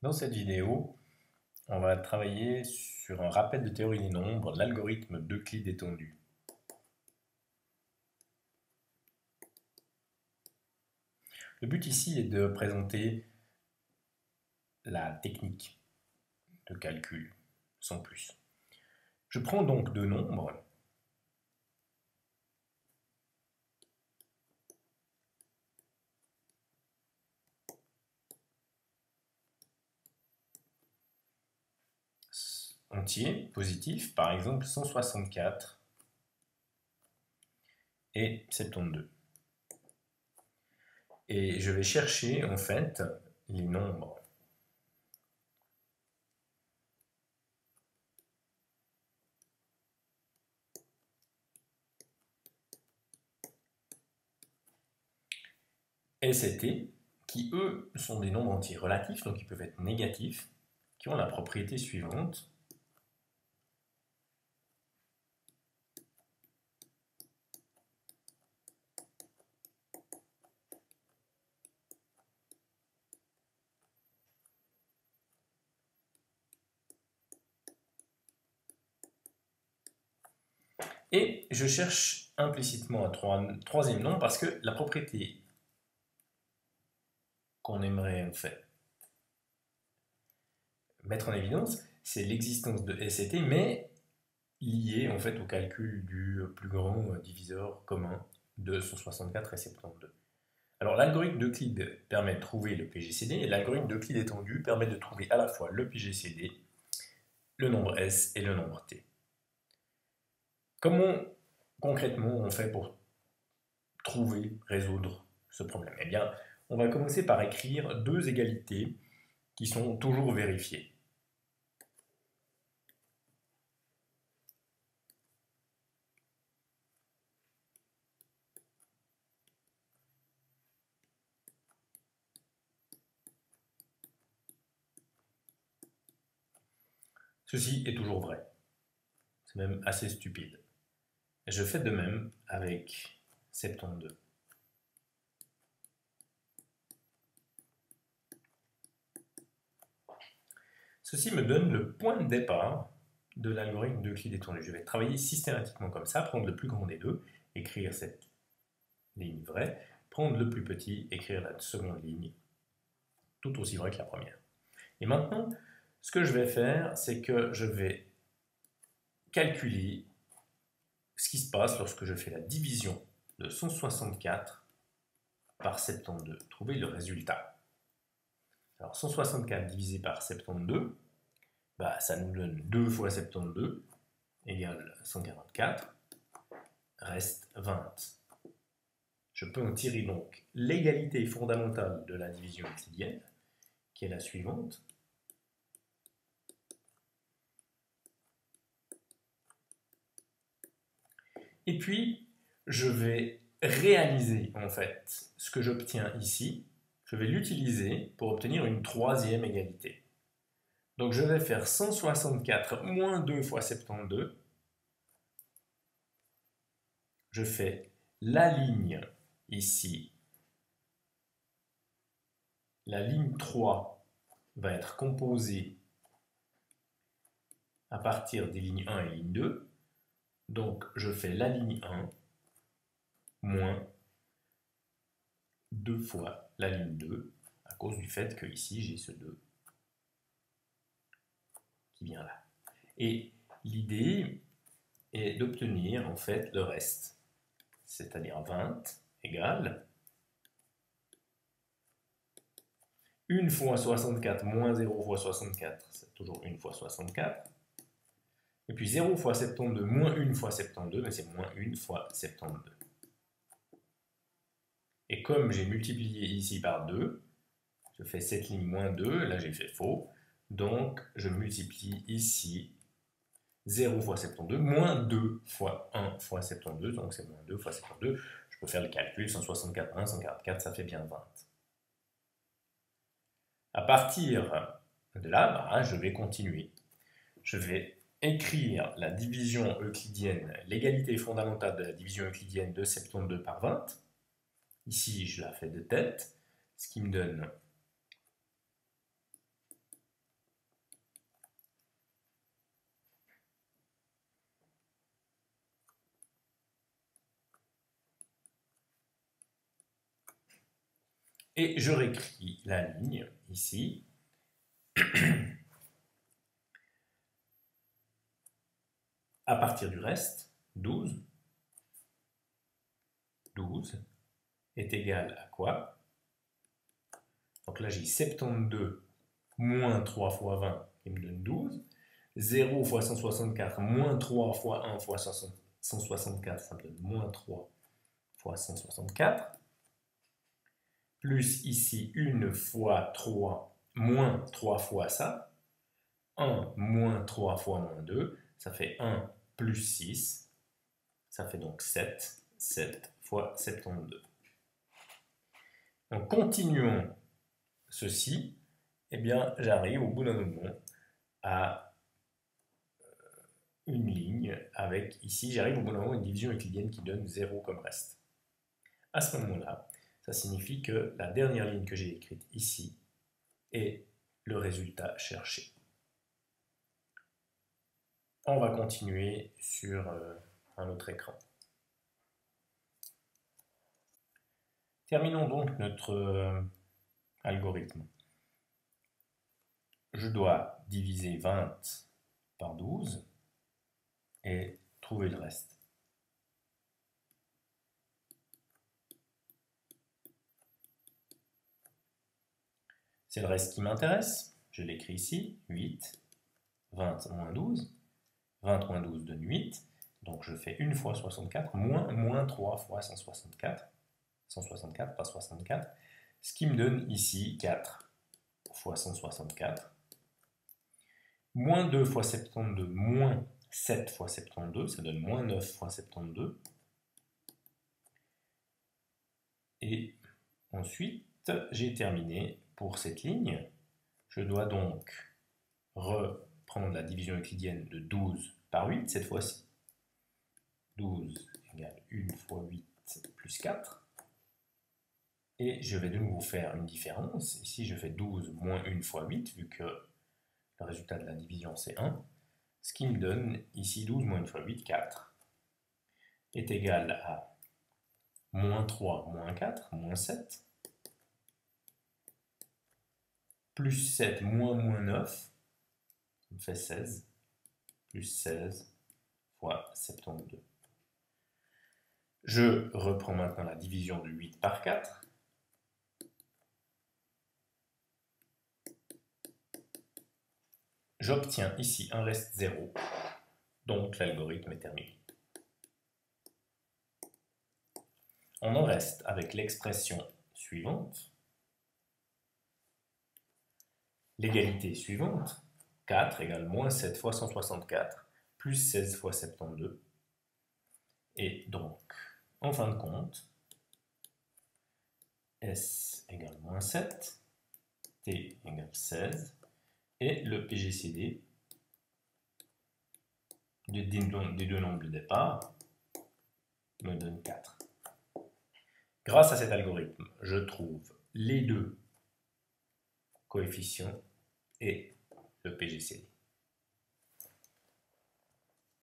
Dans cette vidéo, on va travailler sur un rappel de théorie des nombres, l'algorithme d'Euclide étendu. Le but ici est de présenter la technique de calcul, sans plus. Je prends donc deux nombres, entiers, positifs, par exemple 164 et 72. Et je vais chercher en fait les nombres S et T, qui eux sont des nombres entiers relatifs, donc ils peuvent être négatifs, qui ont la propriété suivante. Et je cherche implicitement un troisième nombre parce que la propriété qu'on aimerait en fait mettre en évidence, c'est l'existence de S et T, mais liée en fait au calcul du plus grand diviseur commun de 164 et 72. Alors l'algorithme d'Euclide permet de trouver le PGCD et l'algorithme d'Euclide étendu permet de trouver à la fois le PGCD, le nombre S et le nombre T. Comment concrètement on fait pour résoudre ce problème? Eh bien, on va commencer par écrire deux égalités qui sont toujours vérifiées. Ceci est toujours vrai. C'est même assez stupide. Et je fais de même avec 72. Ceci me donne le point de départ de l'algorithme d'Euclide étendu. Je vais travailler systématiquement comme ça, prendre le plus grand des deux, écrire cette ligne vraie, prendre le plus petit, écrire la seconde ligne, tout aussi vrai que la première. Et maintenant, ce que je vais faire, c'est que je vais calculer ce qui se passe lorsque je fais la division de 164 par 72. Trouver le résultat. Alors 164 divisé par 72, bah, ça nous donne 2 fois 72 égale 144, reste 20. Je peux en tirer donc l'égalité fondamentale de la division euclidienne, qui est la suivante. Et puis, je vais réaliser en fait ce que j'obtiens ici. Je vais l'utiliser pour obtenir une troisième égalité. Donc je vais faire 164 moins 2 fois 72. Je fais la ligne ici. La ligne 3 va être composée à partir des lignes 1 et ligne 2. Donc je fais la ligne 1 moins 2 fois la ligne 2 à cause du fait que ici j'ai ce 2 qui vient là. Et l'idée est d'obtenir en fait le reste, c'est-à-dire 20 égale 1 fois 64 moins 0 fois 64, c'est toujours 1 fois 64. Et puis 0 fois 72 moins 1 fois 72, mais c'est moins 1 fois 72. Et comme j'ai multiplié ici par 2, je fais cette ligne moins 2, là j'ai fait faux, donc je multiplie ici 0 fois 72, moins 2 fois 1 fois 72, donc c'est moins 2 fois 72. Je peux faire le calcul, 164 moins 144, ça fait bien 20. À partir de là, bah, je vais continuer. Je vais écrire la division euclidienne, l'égalité fondamentale de la division euclidienne de 72 par 20. Ici, je la fais de tête, ce qui me donne Et je réécris la ligne ici. À partir du reste, 12 est égal à quoi? Donc là, j'ai 72 moins 3 fois 20 qui me donne 12. 0 fois 164 moins 3 fois 1 fois 164, ça me donne moins 3 fois 164. Plus ici 1 fois 3 moins 3 fois ça. 1 moins 3 fois moins 2, ça fait 1 plus 6. Ça fait donc 7. 7 fois 72. En continuant ceci, eh bien, j'arrive au bout d'un moment à une ligne avec, ici, j'arrive au bout d'un moment à une division euclidienne qui donne 0 comme reste. À ce moment-là, ça signifie que la dernière ligne que j'ai écrite ici est le résultat cherché. On va continuer sur un autre écran. Terminons donc notre algorithme. Je dois diviser 20 par 12 et trouver le reste. C'est le reste qui m'intéresse. Je l'écris ici, 8, 20 moins 12. 20 moins 12 donne 8. Donc je fais 1 fois 64 moins 3 fois 164. 164, pas 64. Ce qui me donne ici 4 fois 164. Moins 2 fois 72, moins 7 fois 72, ça donne moins 9 fois 72. Et ensuite, j'ai terminé pour cette ligne. Je dois donc reprendre la division euclidienne de 12 par 8 cette fois-ci. 12 égale 1 fois 8 plus 4. Et je vais de nouveau faire une différence. Ici, je fais 12 moins 1 fois 8, vu que le résultat de la division, c'est 1. Ce qui me donne ici 12 moins 1 fois 8, 4, est égal à moins 3 moins 4, moins 7, plus 7 moins 9, ça me fait 16, plus 16 fois 72. Je reprends maintenant la division de 8 par 4. J'obtiens ici un reste 0, donc l'algorithme est terminé. On en reste avec l'expression suivante, l'égalité suivante, 4 égale moins 7 fois 164, plus 16 fois 72. Et donc, en fin de compte, S égale moins 7, T égale 16, et le PGCD des deux nombres de départ me donne 4. Grâce à cet algorithme, je trouve les deux coefficients et le PGCD.